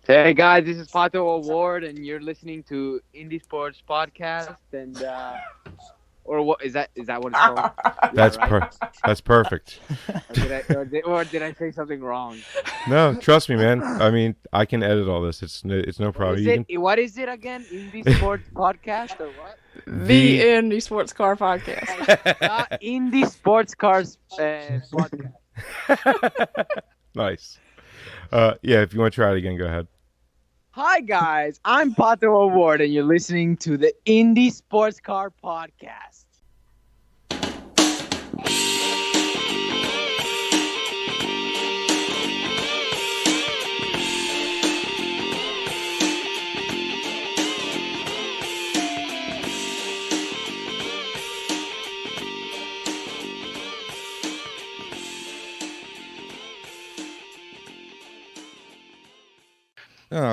Hey guys, this is Pato Award, and you're listening to Indie Sports Podcast. And or what is that? Is that what it's called? Yeah, That's right. per that's perfect. Or did I say something wrong? No, trust me, man. I mean, I can edit all this. It's no What problem. is You it? can What is it again? Indie Sports Podcast or what? The the Indie Sports Car Podcast. Indie Sports Cars Podcast. Nice. Yeah, if you want to try it again, go ahead. Hi guys, I'm Pato Award, and you're listening to the Indie Sports Car Podcast.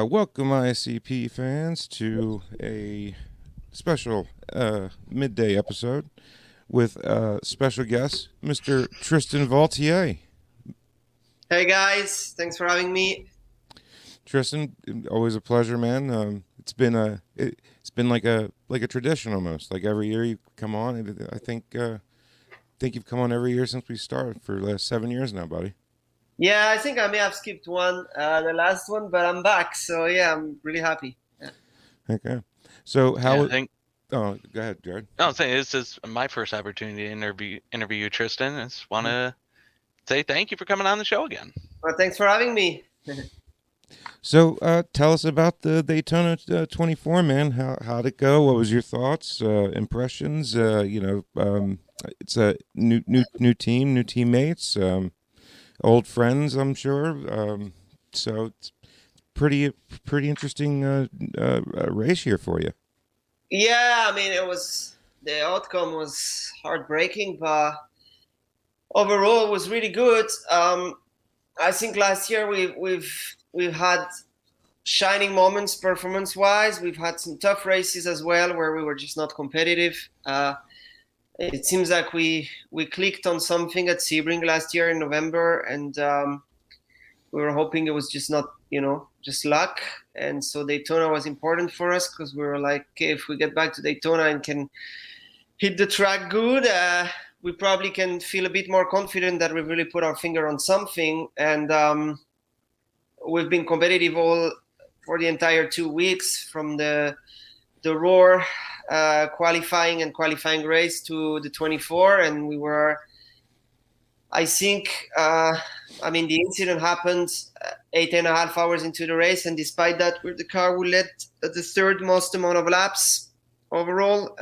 Welcome, ICP fans, to a special midday episode with special guest, Mr. Tristan Vautier. Hey guys, thanks for having me. Tristan, always a pleasure, man. It's been like a tradition almost. Like every year you come on. I think you've come on every year since we started for the last 7 years now, buddy. Yeah, I think I may have skipped one, the last one, but I'm back. So yeah, I'm really happy. Yeah. Okay. So how? I think. Oh, go ahead, Jared. No, I'm saying this is my first opportunity to interview you, Tristan. I just want to say thank you for coming on the show again. Well, thanks for having me. So tell us about the Daytona 24, man. How'd it go? What was your thoughts, impressions? It's a new team, new teammates, old friends, I'm sure. So it's pretty interesting race here for you. Yeah, I mean, the outcome was heartbreaking, but overall it was really good. I think last year we've had shining moments performance-wise. We've had some tough races as well where we were just not competitive. It seems like we clicked on something at Sebring last year in November, and we were hoping it was just not, just luck. And so Daytona was important for us because we were like, okay, if we get back to Daytona and can hit the track good, we probably can feel a bit more confident that we've really put our finger on something. And we've been competitive all for the entire 2 weeks, from the Roar qualifying race to the 24, and we were, I think, the incident happened 8.5 hours into the race, and despite that, we're the car who led the third most amount of laps overall.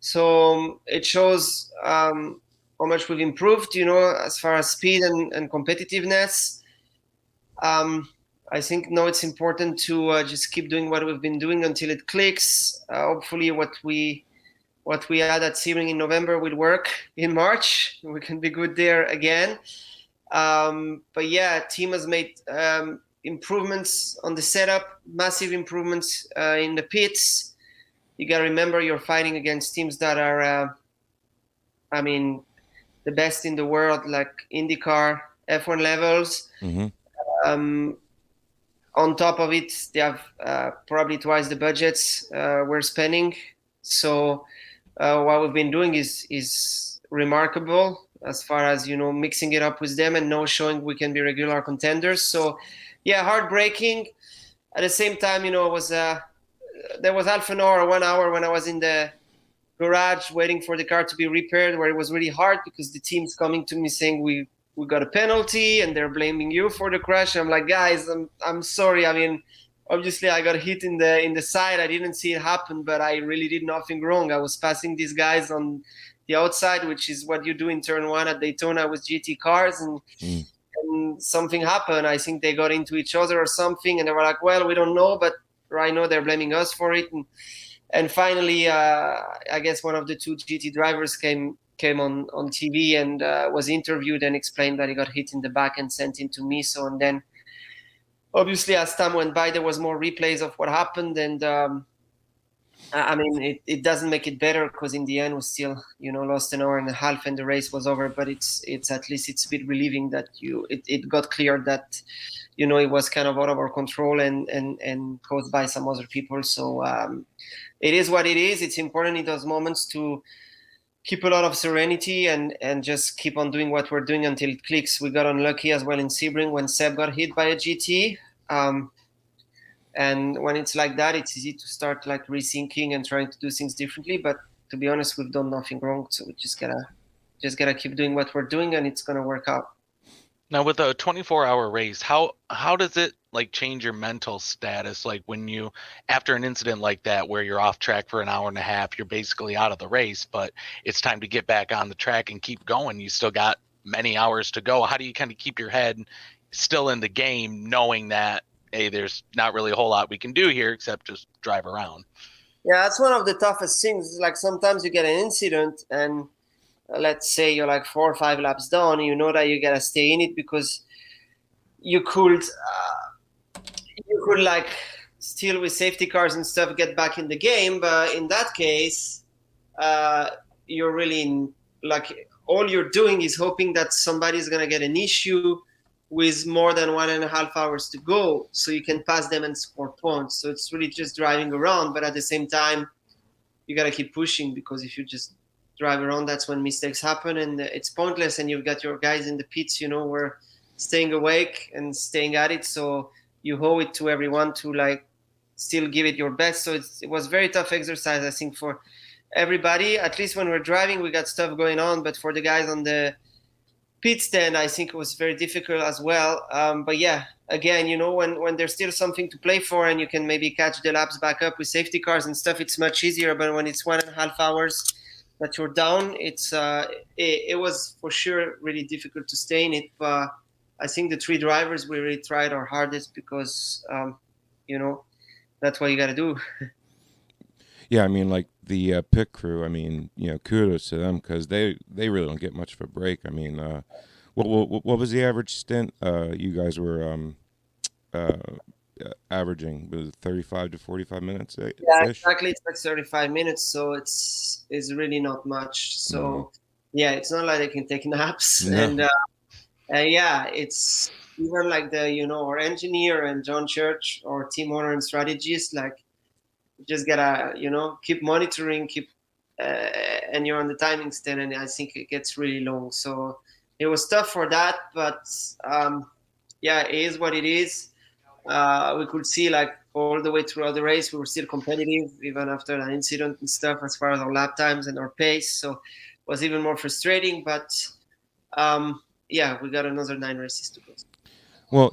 So it shows how much we've improved, as far as speed and competitiveness. I think now it's important to just keep doing what we've been doing until it clicks. Hopefully what we had at Sebring in November will work in March. We can be good there again. But yeah, team has made improvements on the setup, massive improvements in the pits. You got to remember you're fighting against teams that are, the best in the world, like IndyCar, F1 levels. Mm-hmm. On top of it, they have probably twice the budgets we're spending. So what we've been doing is remarkable as far as, mixing it up with them and now showing we can be regular contenders. So, yeah, heartbreaking. At the same time, there was half an hour, 1 hour when I was in the garage waiting for the car to be repaired, where it was really hard because the team's coming to me saying we got a penalty and they're blaming you for the crash. I'm like, guys, I'm sorry. I mean, obviously I got hit in the side. I didn't see it happen, but I really did nothing wrong. I was passing these guys on the outside, which is what you do in turn one at Daytona with GT cars, and something happened. I think they got into each other or something, and they were like, well, we don't know, but right now they're blaming us for it. And finally, I guess one of the two GT drivers came on TV and was interviewed and explained that he got hit in the back and sent it to me. So, and then obviously as time went by, there was more replays of what happened, and I mean, it doesn't make it better because in the end we still, lost an hour and a half and the race was over. But it's at least it's a bit relieving that it got clear that, it was kind of out of our control and caused by some other people. So it is what it is. It's important in those moments to keep a lot of serenity and just keep on doing what we're doing until it clicks. We got unlucky as well in Sebring when Seb got hit by a GT. And when it's like that, it's easy to start like rethinking and trying to do things differently. But to be honest, we've done nothing wrong, so we just gotta keep doing what we're doing, and it's gonna work out. Now with a 24-hour race, how does it like change your mental status? Like when you, after an incident like that where you're off track for an hour and a half, you're basically out of the race, but it's time to get back on the track and keep going. You still got many hours to go. How do you kind of keep your head still in the game, knowing that, hey, there's not really a whole lot we can do here except just drive around? Yeah, that's one of the toughest things. Like sometimes you get an incident, and let's say you're like 4 or 5 laps down, you know that you gotta stay in it because you could like still with safety cars and stuff get back in the game. But in that case, you're really like all you're doing is hoping that somebody's gonna get an issue with more than 1.5 hours to go, so you can pass them and score points. So it's really just driving around, but at the same time, you gotta keep pushing because if you just drive around, that's when mistakes happen, and it's pointless. And you've got your guys in the pits, we're staying awake and staying at it. So you owe it to everyone to like still give it your best. So it was very tough exercise, I think, for everybody. At least when we're driving, we got stuff going on, but for the guys on the pit stand, I think it was very difficult as well. But yeah, again, when there's still something to play for and you can maybe catch the laps back up with safety cars and stuff, it's much easier. But when it's 1.5 hours that you're down, it was for sure really difficult to stay in it. But I think the 3 drivers, we really tried our hardest because, that's what you got to do. Yeah, I mean, like the pit crew. I mean, kudos to them because they really don't get much of a break. I mean, what was the average stint you guys were averaging? Was it 35 to 45 minutes? Yeah, exactly. It's like 35 minutes, so it's really not much. So yeah, it's not like they can take naps, No. and yeah, it's even like our engineer and John Church, or team owner and strategist, like just gotta keep monitoring, and you're on the timing stand, and I think it gets really long. So it was tough for that, but yeah, it is what it is. We could see like all the way throughout the race we were still competitive even after that incident and stuff as far as our lap times and our pace. So it was even more frustrating, but yeah, we got another 9 races to go. Well,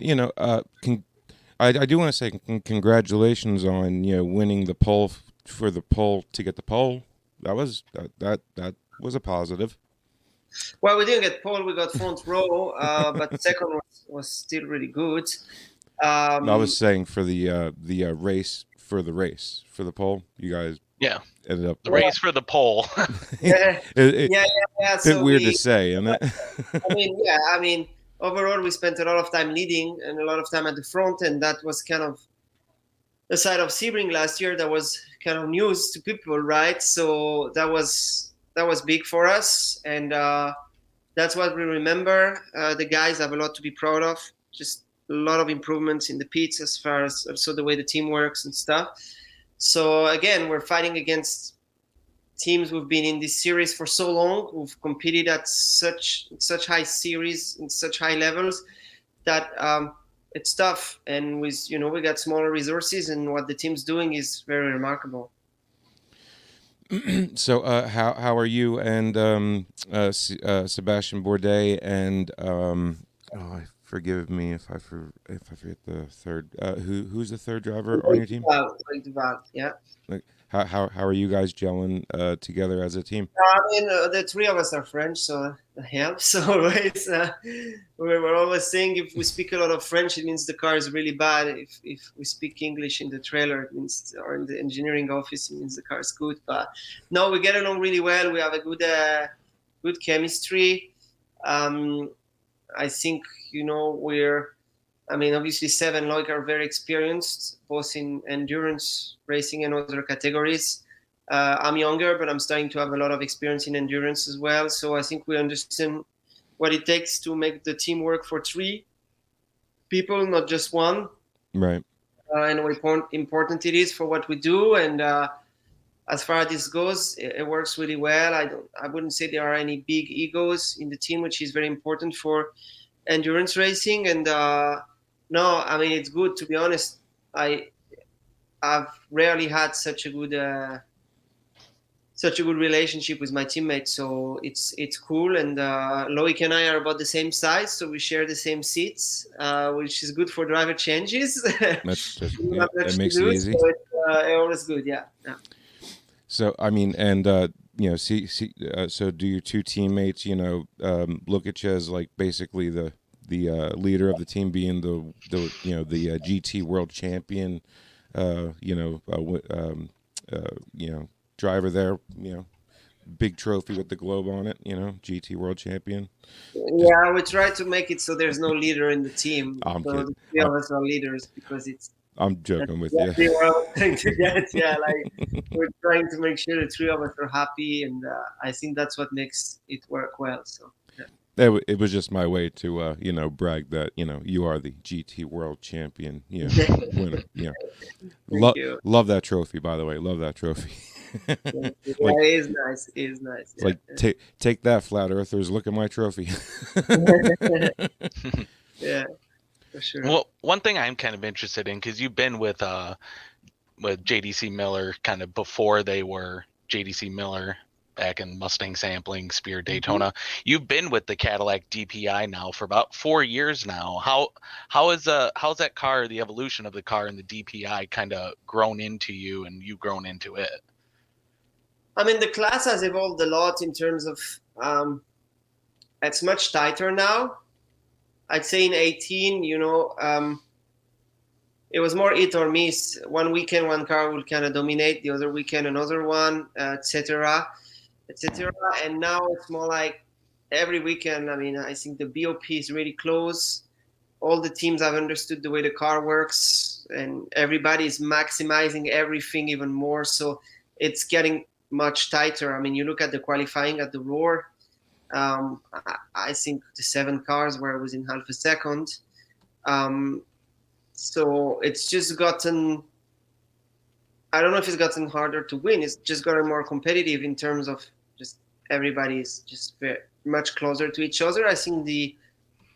I do want to say congratulations on winning the pole for the pole to get the pole. That was that was a positive. Well, we didn't get pole, we got front row, but second was still really good. I was saying for the race for the pole, you guys ended up the race for the pole. Yeah. Yeah. It's a bit weird to say, isn't it? I mean, overall, we spent a lot of time leading and a lot of time at the front, and that was kind of the side of Sebring last year. That was kind of news to people, right? So that was big for us, and that's what we remember. The guys have a lot to be proud of. Just a lot of improvements in the pits as far as also the way the team works and stuff. So again, we're fighting against teams who've been in this series for so long, who've competed at such high series and such high levels that it's tough. And with we got smaller resources, and what the team's doing is very remarkable. So how are you and Sebastian Bourdais and forgive me if I forget the third. Who's the third driver on your team? Yeah. Like how are you guys gelling together as a team? I mean, the 3 of us are French, so that helps always. We're always saying if we speak a lot of French, it means the car is really bad. If we speak English in the trailer, it means, or in the engineering office, it means the car is good. But no, we get along really well. We have a good chemistry. I think obviously Seb and Loic are very experienced, both in endurance racing and other categories. I'm younger, but I'm starting to have a lot of experience in endurance as well. So I think we understand what it takes to make the team work for three people, not just one, Right. and how important it is for what we do. And as far as this goes, it works really well. I wouldn't say there are any big egos in the team, which is very important for endurance racing. And no, I mean, it's good, to be honest. I've rarely had such a good relationship with my teammates, so it's cool. And Loic and I are about the same size, so we share the same seats, which is good for driver changes. That's just, We don't yeah, have much that to makes it do, easy. so it's always good. Yeah. So I mean, and so do your two teammates, look at you as like basically the leader of the team, being the GT World Champion, driver there, big trophy with the globe on it, GT World Champion. Just Yeah, we try to make it so there's no leader in the team, I'm so kidding. the three of us are leaders, because I'm that's joking with you. exactly what I was trying to get. Yeah, like we're trying to make sure the three of us are happy, and I think that's what makes it work well. So yeah. It was just my way to brag that you are the GT World Champion, winner. Thank you. Love that trophy, by the way. Love that trophy. Thank you. Like, Yeah, it is nice. It is nice. it's like take that, flat earthers. Look at my trophy. Yeah. Yeah, for sure. Well, one thing I'm kind of interested in, because you've been with JDC Miller kind of before they were JDC Miller, back in Mustang Sampling, Spear, Daytona. You've been with the Cadillac DPI now for about 4 years now. How's that car, the evolution of the car and the DPI, kind of grown into you, and you grown into it? I mean, the class has evolved a lot in terms of it's much tighter now. I'd say in 18, it was more hit or miss. One weekend, one car will kind of dominate. The other weekend, another one, etc., etc. And now it's more like every weekend. I mean, I think the BOP is really close. All the teams have understood the way the car works, and everybody is maximizing everything even more. So it's getting much tighter. I mean, you look at the qualifying at the Roar. I think the 7 cars were within half a second. So it's just gotten, I don't know if it's gotten harder to win. It's just gotten more competitive in terms of just everybody's just very much closer to each other. I think the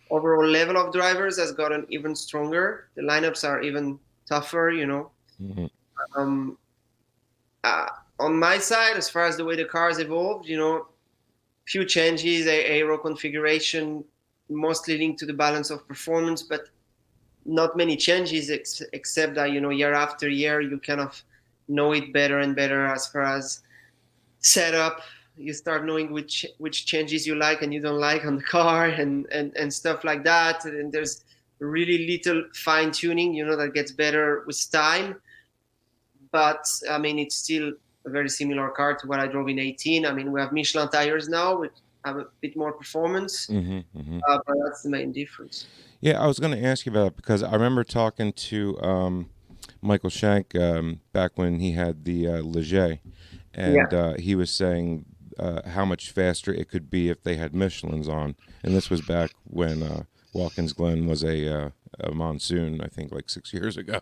overall level of drivers has gotten even stronger. The lineups are even tougher, Mm-hmm. Um, on my side, as far as the way the cars evolved, few changes, aero configuration, mostly linked to the balance of performance, but not many changes except that, year after year, you kind of know it better and better as far as setup. You start knowing which changes you like and you don't like on the car, and stuff like that. And there's really little fine tuning, that gets better with time. But I mean, it's still a very similar car to what I drove in 18. I mean, we have Michelin tires now, which have a bit more performance, Mm-hmm. Mm-hmm. but that's the main difference. Yeah, I was going to ask you about it because I remember talking to Michael Shank back when he had the Leger, and he was saying how much faster it could be if they had Michelins on, and this was back when Watkins Glen was a monsoon, I think, like 6 years ago.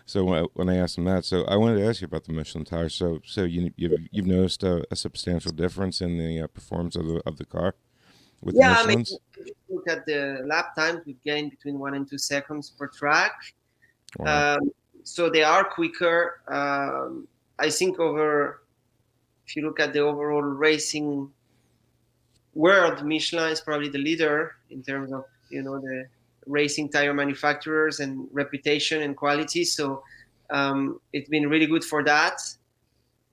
So when I asked him that, so I wanted to ask you about the Michelin tires. So you've noticed a substantial difference in the performance of the car with the I mean, Michelins? if you look at the lap times, we've gained between 1 and 2 seconds per track. Wow. So they are quicker. I think if you look at the overall racing world, Michelin is probably the leader in terms of, the racing tire manufacturers and reputation and quality. So it's been really good for that.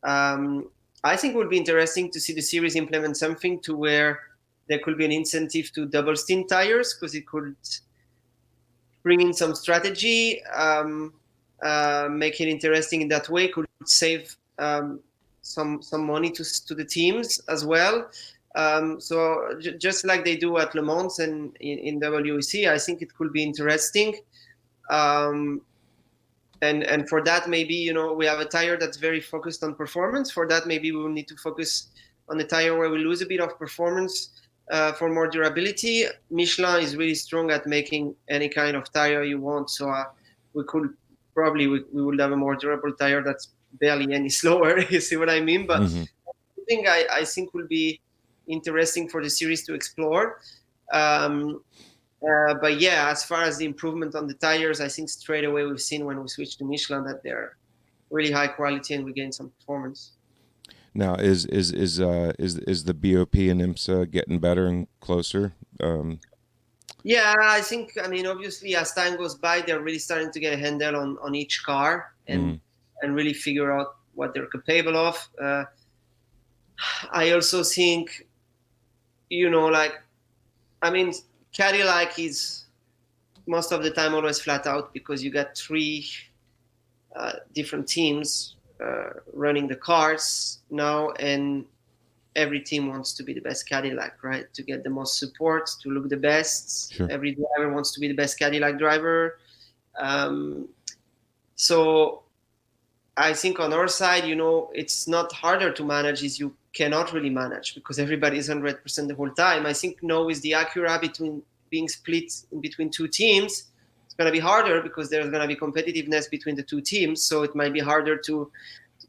I think it would be interesting to see the series implement something to where there could be an incentive to double stint tires, because it could bring in some strategy, make it interesting in that way. Could save some money to the teams as well. So just like they do at Le Mans and in WEC, I think it could be interesting. and for that, maybe we have a tire that's very focused on performance. For that, maybe we will need to focus on the tire where we lose a bit of performance for more durability. Michelin is really strong at making any kind of tire you want, so we could probably we would have a more durable tire that's barely any slower. You see what I mean? But something I think will be interesting for the series to explore. But yeah, as far as the improvement on the tires, I think straight away we've seen when we switched to Michelin that they're really high quality and we gain some performance. Now, is the BOP and IMSA getting better and closer? Yeah, I think, obviously as time goes by, they're really starting to get a handle on each car and really figure out what they're capable of. I also think, Cadillac is most of the time always flat out because you got three different teams running the cars now, and every team wants to be the best Cadillac, right? To get the most support, to look the best. Sure. Every driver wants to be the best Cadillac driver. So I think on our side, it's not harder to manage, is you cannot really manage because everybody is 100% the whole time. I think now with the Acura between being split in between two teams, it's going to be harder because there's going to be competitiveness between the two teams. So it might be harder to,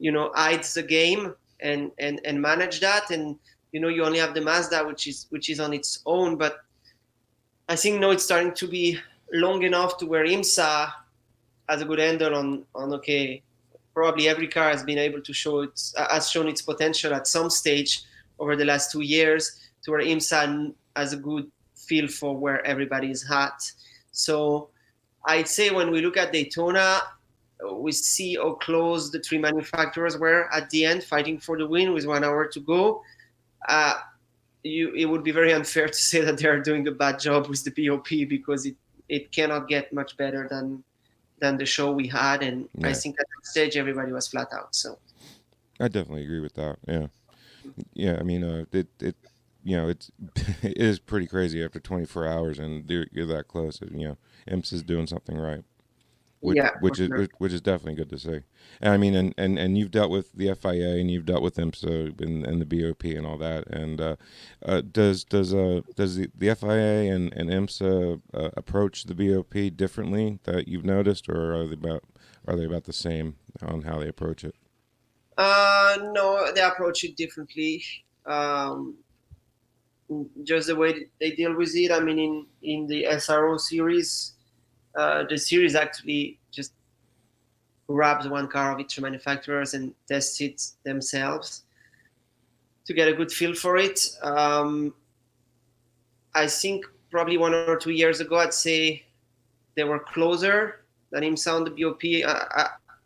hide the game and manage that. And, you only have the Mazda, which is on its own. But I think now it's starting to be long enough to where IMSA has a good handle on okay, probably every car has been able to has shown its potential at some stage over the last 2 years, to where IMSA has a good feel for where everybody is at. So I'd say when we look at Daytona, we see how close the three manufacturers were at the end, fighting for the win with 1 hour to go. It would be very unfair to say that they are doing a bad job with the BOP because it cannot get much better than the show we had, and I think at that stage everybody was flat out. So I definitely agree with that. Yeah. I mean, it is pretty crazy after 24 hours and you're that close. IMSA is doing something right, which is definitely good to see. And I mean, and you've dealt with the FIA and you've dealt with IMSA and the BOP and all that. And does the FIA and IMSA approach the BOP differently that you've noticed, or are they about the same on how they approach it? No, they approach it differently. Just the way they deal with it. I mean, in the SRO series, the series actually just grabs one car of each manufacturers and tests it themselves to get a good feel for it. I think probably 1 or 2 years ago, I'd say they were closer than IMSA on the BOP.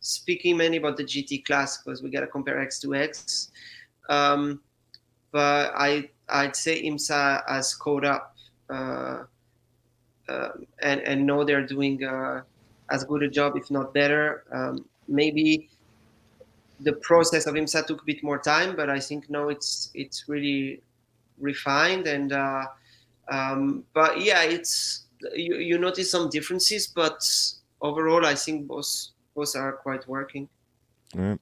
Speaking mainly about the GT class because we got to compare X to X. But I'd say IMSA has caught up and know they're doing as good a job, if not better. Maybe the process of IMSA took a bit more time, but I think now it's really refined. And but yeah, it's you notice some differences, but overall, I think both are quite working. All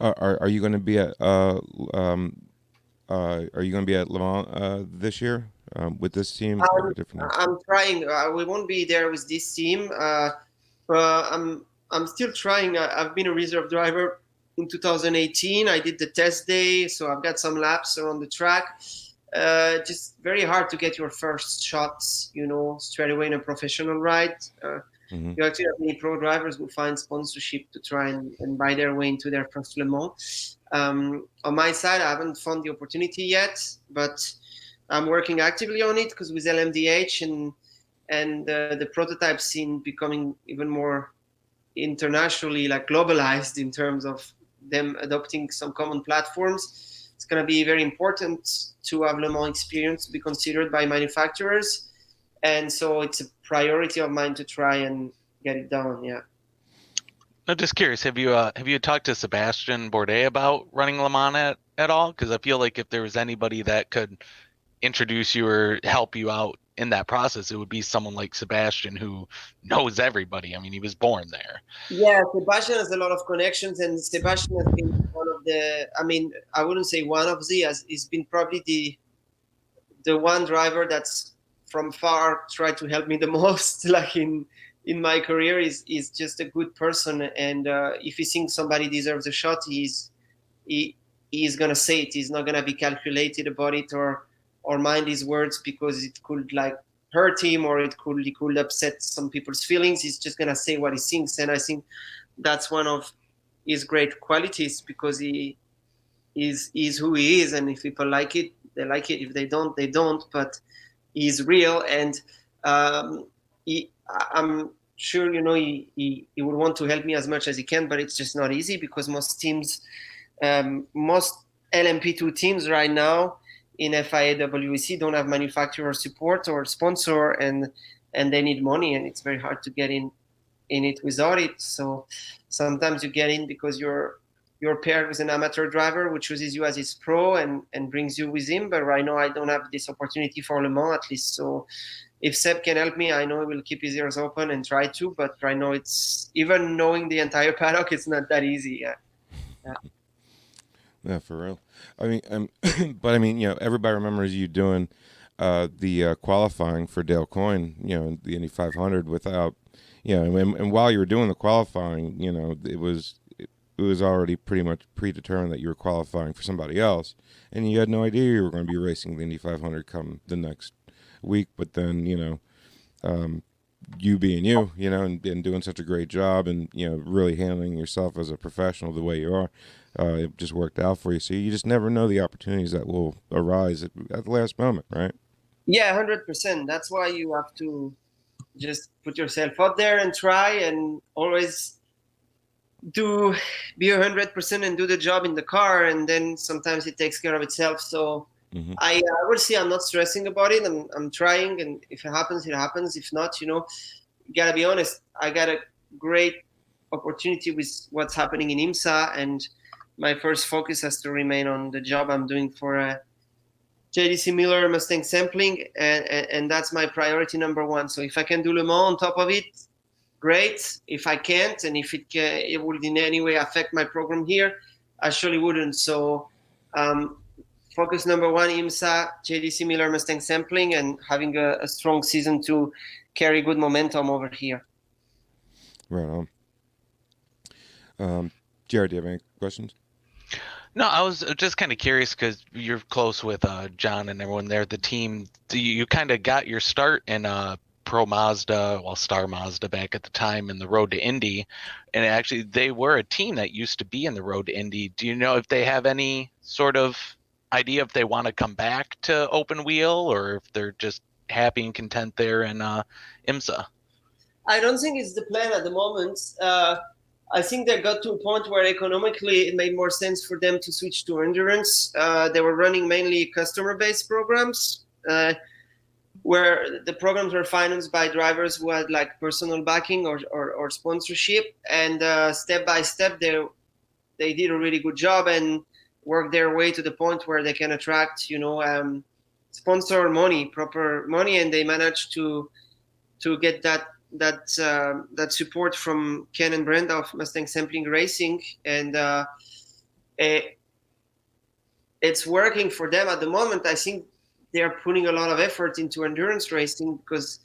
right. Are you going to be at Le Mans this year with this team? Or different? I'm trying. We won't be there with this team, but I'm still trying. I've been a reserve driver in 2018. I did the test day, so I've got some laps around the track. Just very hard to get your first shots, straight away in a professional ride. You actually have many pro drivers who find sponsorship to try and buy their way into their first Le Mans. On my side, I haven't found the opportunity yet, but I'm working actively on it because with LMDH and the prototype scene becoming even more internationally globalized in terms of them adopting some common platforms, it's going to be very important to have Le Mans experience to be considered by manufacturers. And so it's a priority of mine to try and get it done. Yeah. I'm just curious. Have you talked to Sebastian Bourdais about running Le Mans at all? Because I feel like if there was anybody that could introduce you or help you out in that process, it would be someone like Sebastian who knows everybody. I mean, he was born there. Yeah, Sebastian has a lot of connections, and Sebastian has been one of the. I mean, I wouldn't say one of the. As he's been probably the one driver that's from far tried to help me the most. Like in my career, is just a good person, and if he thinks somebody deserves a shot, he he's gonna say it. He's not gonna be calculated about it or mind his words because it could like hurt him or it could upset some people's feelings. He's just gonna say what he thinks, and I think that's one of his great qualities because he's who he is, and if people like it, they like it. If they don't, they don't. But he's real, and I'm sure he would want to help me as much as he can, but it's just not easy because most teams, most LMP2 teams right now in FIA WEC don't have manufacturer support or sponsor, and they need money, and it's very hard to get in it without it. So sometimes you get in because you're paired with an amateur driver who chooses you as his pro and brings you with him. But right now I don't have this opportunity for Le Mans at least. So if Seb can help me, I know he will keep his ears open and try to. But right now it's even knowing the entire paddock, it's not that easy. Yeah, for real. I mean, but I mean, everybody remembers you doing the qualifying for Dale Coyne, the Indy 500 without, and while you were doing the qualifying, it was already pretty much predetermined that you were qualifying for somebody else, and you had no idea you were going to be racing the Indy 500 come the next week. But then, you being you, and doing such a great job and, really handling yourself as a professional the way you are, it just worked out for you. So you just never know the opportunities that will arise at the last moment, right? Yeah, 100%. That's why you have to just put yourself out there and try and always be 100% and do the job in the car, and then sometimes it takes care of itself. So I would say I'm not stressing about it. I'm trying, and if it happens, it happens. If not, you gotta be honest. I got a great opportunity with what's happening in IMSA, and my first focus has to remain on the job I'm doing for JDC Miller Mustang sampling, and that's my priority number one. So if I can do Le Mans on top of it, great. If I can't, and if it would in any way affect my program here, I surely wouldn't. So focus number one, IMSA, JDC Miller Mustang sampling, and having a strong season to carry good momentum over here. Right on. Jared, do you have any questions? No, I was just kind of curious because you're close with John and everyone there. The team, you kind of got your start in Pro Mazda, Star Mazda back at the time in the Road to Indy, and actually they were a team that used to be in the Road to Indy. Do you know if they have any sort of idea if they want to come back to open wheel or if they're just happy and content there in IMSA? I don't think it's the plan at the moment. I think they got to a point where economically it made more sense for them to switch to endurance. They were running mainly customer-based programs where the programs were financed by drivers who had like personal backing or sponsorship. And step by step, they did a really good job and worked their way to the point where they can attract, sponsor money, proper money, and they managed to get that support from Ken and Brenda of Mustang Sampling Racing, and it's working for them at the moment. I think they're putting a lot of effort into endurance racing because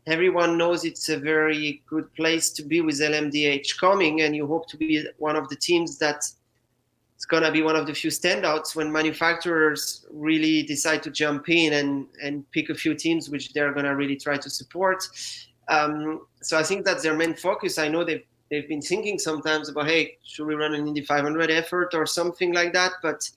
everyone knows it's a very good place to be with LMDH coming, and you hope to be one of the teams that's going to be one of the few standouts when manufacturers really decide to jump in and pick a few teams which they're going to really try to support. So I think that's their main focus. I know they've been thinking sometimes about, hey, should we run an Indy 500 effort or something like that? But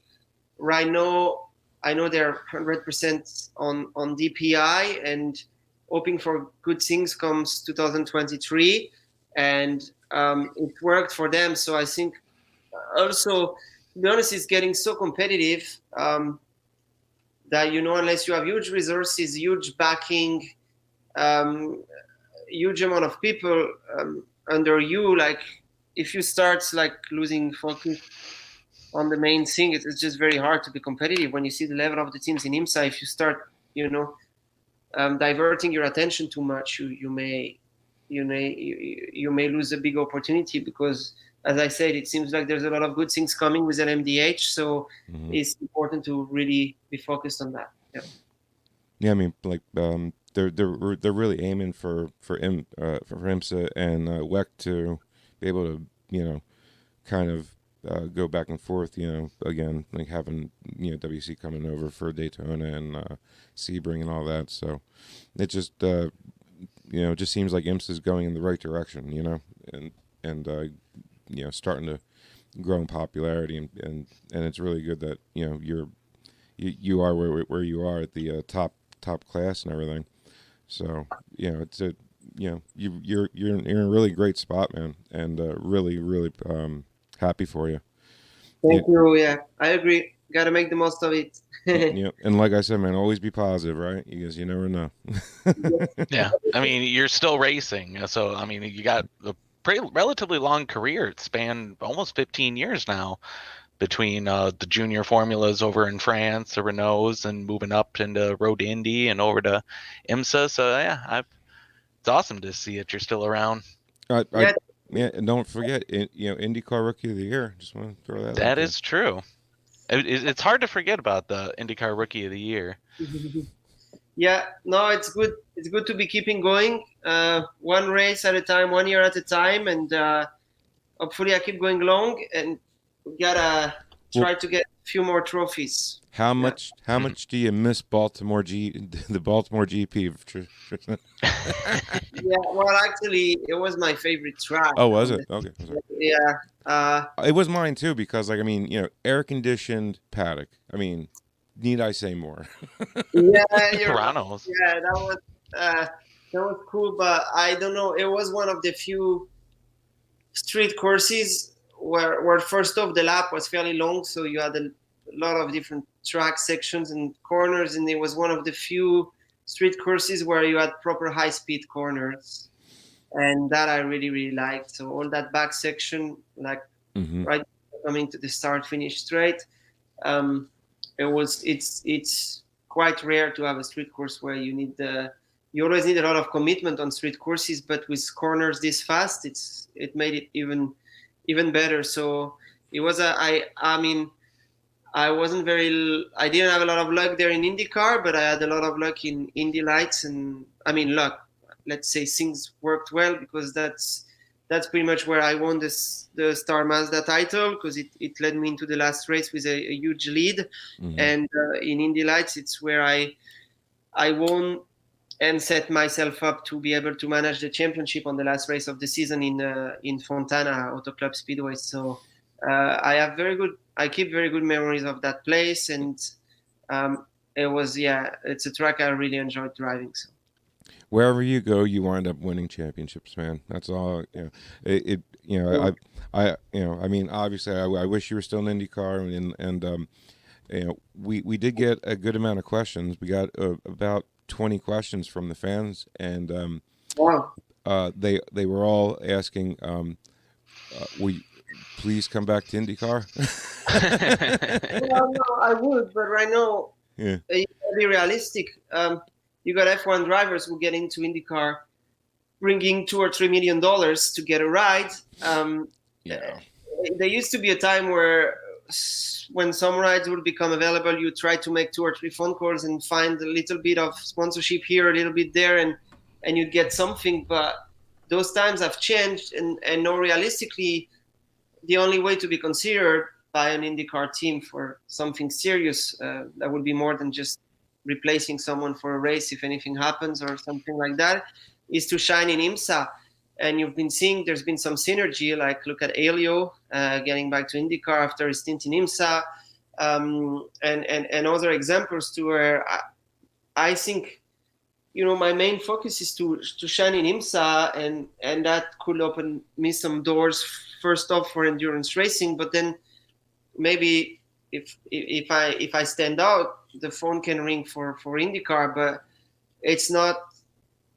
right now, I know they're 100% on DPI and hoping for good things comes 2023. And it worked for them. So I think also, to be honest, it's getting so competitive that, unless you have huge resources, huge backing, huge amount of people under you, like if you start like losing focus on the main thing, it's just very hard to be competitive when you see the level of the teams in IMSA. If you start diverting your attention too much, you may lose a big opportunity, because, as I said, it seems like there's a lot of good things coming with LMDH. So Mhm. it's important to really be focused on that. Yeah. Yeah, I mean, like they're really aiming for IMSA and WEC to be able to, you know, kind of go back and forth, you know, again, like having, you know, WC coming over for Daytona and Sebring and all that. So it just you know, it just seems like IMSA is going in the right direction, you know, and you know, starting to grow in popularity, and it's really good that, you know, you are where you are at the top class and everything. So, you know, it's a, you know, you're in a really great spot, man, and really happy for you. Thank you. Yeah, I agree. Got to make the most of it. You know, and like I said, man, always be positive, right? Because you never know. Yeah, I mean, you're still racing, so I mean, you got a pretty relatively long career. It spanned almost 15 years now between the junior formulas over in France, the Renaults, and moving up into Road Indy and over to IMSA. So yeah, it's awesome to see that you're still around. I Yeah. yeah, and don't forget, you know, IndyCar Rookie of the Year. Just want to throw that out That there. is true. It's hard to forget about the IndyCar Rookie of the Year. Yeah, no, it's good. It's good to be keeping going, one race at a time, 1 year at a time, and hopefully I keep going long, and we gotta Well, try to get a few more trophies. how Yeah. much do you miss the Baltimore GP, Tristan? Yeah, well, actually, it was my favorite track. Oh, was it? Okay, I'm sorry. Yeah. It was mine too, because, like, I mean, you know, air conditioned paddock. I mean, need I say more? Yeah, you're right. Toronto's. Yeah, uh, that was cool, but I don't know. It was one of the few street courses where first off the lap was fairly long, so you had a lot of different track sections and corners, and it was one of the few street courses where you had proper high speed corners, and that I really liked. So all that back section, like Mm-hmm. right coming to the start finish straight, um, it's quite rare to have a street course where you always need a lot of commitment on street courses, but with corners this fast, it made it even better. So it was I mean, I didn't have a lot of luck there in IndyCar, but I had a lot of luck in Indy Lights, and I mean luck. Let's say things worked well, because that's pretty much where I won the Star Mazda title, because it led me into the last race with a huge lead, Mm-hmm. and in Indy Lights it's where I won and set myself up to be able to manage the championship on the last race of the season in Fontana Auto Club Speedway. So I keep very good memories of that place, and it's a track I really enjoyed driving. So. Wherever you go, you wind up winning championships, man. That's all. You know, you know, you know, I mean, obviously, I wish you were still in IndyCar, and you know, we did get a good amount of questions. We got about 20 questions from the fans, and Wow. they were all asking, will you please come back to IndyCar? Well, no, I would, but right now, Yeah. you gotta be realistic. You got F1 drivers who get into IndyCar bringing $2 or $3 million to get a ride. Yeah. There used to be a time where, when some rides would become available, you try to make 2 or 3 phone calls and find a little bit of sponsorship here, a little bit there, and you'd get something. But those times have changed, and now realistically, the only way to be considered by an IndyCar team for something serious, that would be more than just replacing someone for a race if anything happens or something like that, is to shine in IMSA. And you've been seeing there's been some synergy, like look at Elio getting back to IndyCar after his stint in IMSA, and other examples to where I think, you know, my main focus is to shine in IMSA, and that could open me some doors, first off for endurance racing, but then maybe if I stand out, the phone can ring for IndyCar, but it's not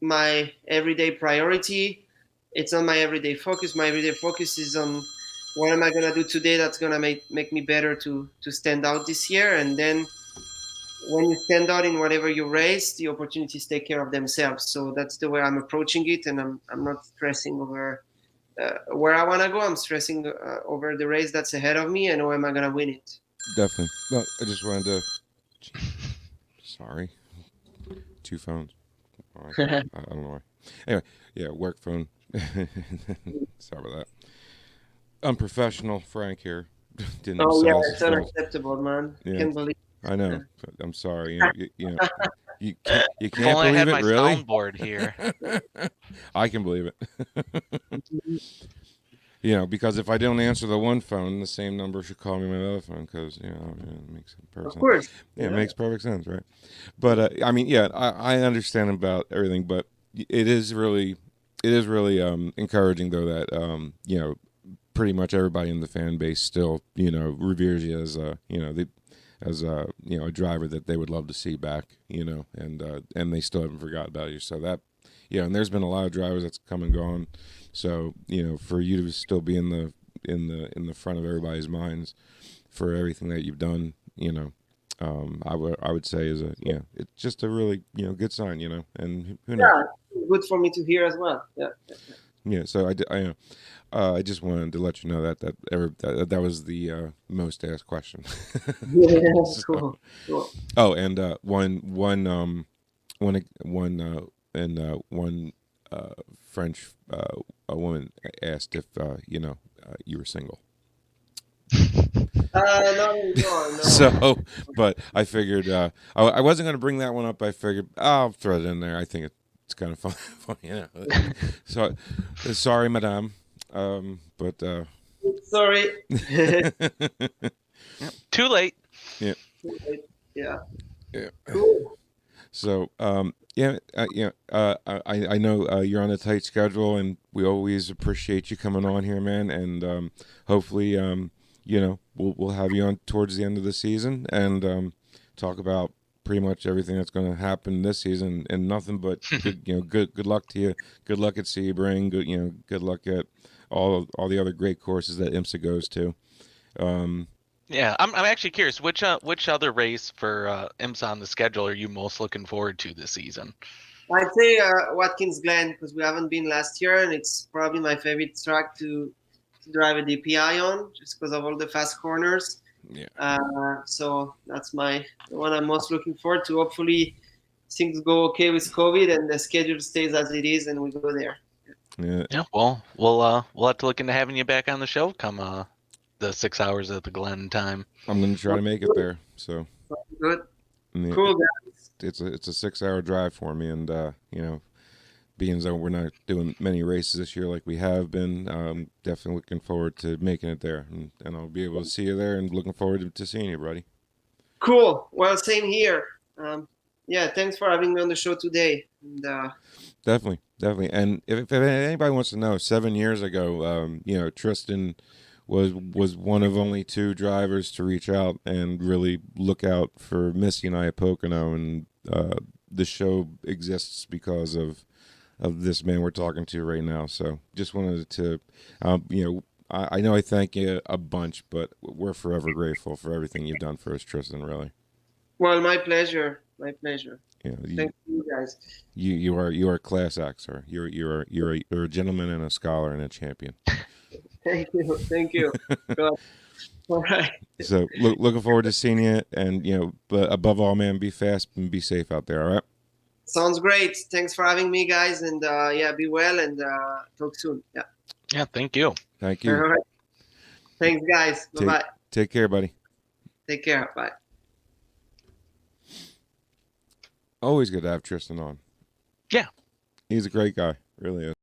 my everyday priority. It's not my everyday focus. My everyday focus is on what am I gonna do today that's gonna make me better to stand out this year, and then when you stand out in whatever you race, the opportunities take care of themselves. So that's the way I'm approaching it, and I'm not stressing over where I want to go. I'm stressing over the race that's ahead of me and how am I going to win it. Definitely. No, I just wanted to. Sorry, 2 phones. I don't know why. Anyway, yeah, work phone. Sorry about that. Unprofessional, Frank here. Didn't Oh yeah, size it's his phone. unacceptable, man. Yeah, Can't believe. I know. I'm sorry. You If can't only I believe had it, my really. soundboard here. I can believe it. Because if I don't answer the one phone, the same number should call me on my other phone because it makes perfect Of sense. course. Yeah, it makes perfect sense, right? But I mean, yeah, I understand about everything, but it is really encouraging though that pretty much everybody in the fan base still reveres you as a driver that they would love to see back, and they still haven't forgot about you. So that, and there's been a lot of drivers that's come and gone. So for you to still be in the front of everybody's minds for everything that you've done, I would say is it's just a really good sign, and who knows. Yeah, good for me to hear as well. Yeah. Yeah, so I just wanted to let you know that was the most asked question. Yeah, So, cool. Cool. oh, and one French a woman asked if you were single. No. So, but I figured I wasn't going to bring that one up. I figured I'll throw it in there. I think it's kind of fun. So, sorry, madame, but Sorry. Too late. yeah. Yeah. Yeah. Cool. So, I know you're on a tight schedule, and we always appreciate you coming on here, man. And hopefully, we'll have you on towards the end of the season and talk about pretty much everything that's going to happen this season, and nothing but good luck to you. Good luck at Sebring. Good luck at all the other great courses that IMSA goes to. Yeah, I'm actually curious which other race for IMSA on the schedule are you most looking forward to this season? I'd say Watkins Glen because we haven't been last year, and it's probably my favorite track to drive a DPI on, just because of all the fast corners. Yeah. So that's the one I'm most looking forward to. Hopefully, things go okay with COVID and the schedule stays as it is, and we go there. Yeah. Yeah, well, we'll have to look into having you back on the show come the 6 hours at the Glen time. I'm going to try to make it there. So Good. yeah, Cool, guys. it's a 6-hour drive for me, and being that we're not doing many races this year like we have been, definitely looking forward to making it there, and I'll be able to see you there, and looking forward to seeing you, buddy. Cool. Well, same here. Yeah, thanks for having me on the show today. And, Definitely. And if anybody wants to know, 7 years ago, Tristan was one of only 2 drivers to reach out and really look out for Missy and I at Pocono, and the show exists because of this man we're talking to right now. So just wanted to, I know I thank you a bunch, but we're forever grateful for everything you've done for us, Tristan. Really. well, my pleasure. My pleasure. Thank you, guys. You are a class act, sir. You're a gentleman and a scholar and a champion. Thank you. Thank you. Good. All right. So looking forward to seeing you, and but above all, man, be fast and be safe out there. All right. Sounds great. Thanks for having me, guys. And yeah, be well and talk soon. Yeah. Yeah, thank you. Thank you. All right. Thanks, guys. Bye-bye. Take care, buddy. Take care. Bye. Always good to have Tristan on. Yeah. He's a great guy. Really is.